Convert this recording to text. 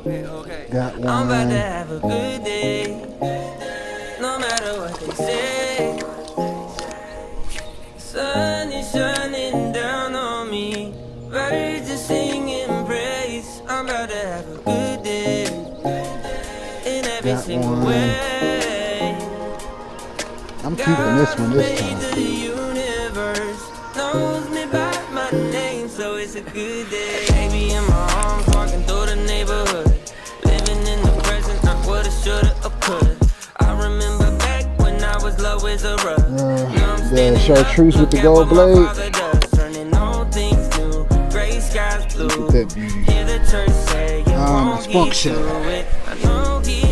Got one. I'm about to have a good day, no matter what they say. Sun is shining down on me, birds are singing praise. I'm about to have a good day in every Got single one. way. I'm keeping this one this God made time. the universe, knows me by my name, so it's a good day. Baby in my arms, walking through the neighborhood, living in the present, not what I shoulda or coulda. I remember back when I was low as a rug. Now I'm The standing chartreuse up, with the look at gold what my blade. father does, turning all things new, gray skies blue. Look at that beauty. Hear the church say, you won't spunk get shell. through it. I know he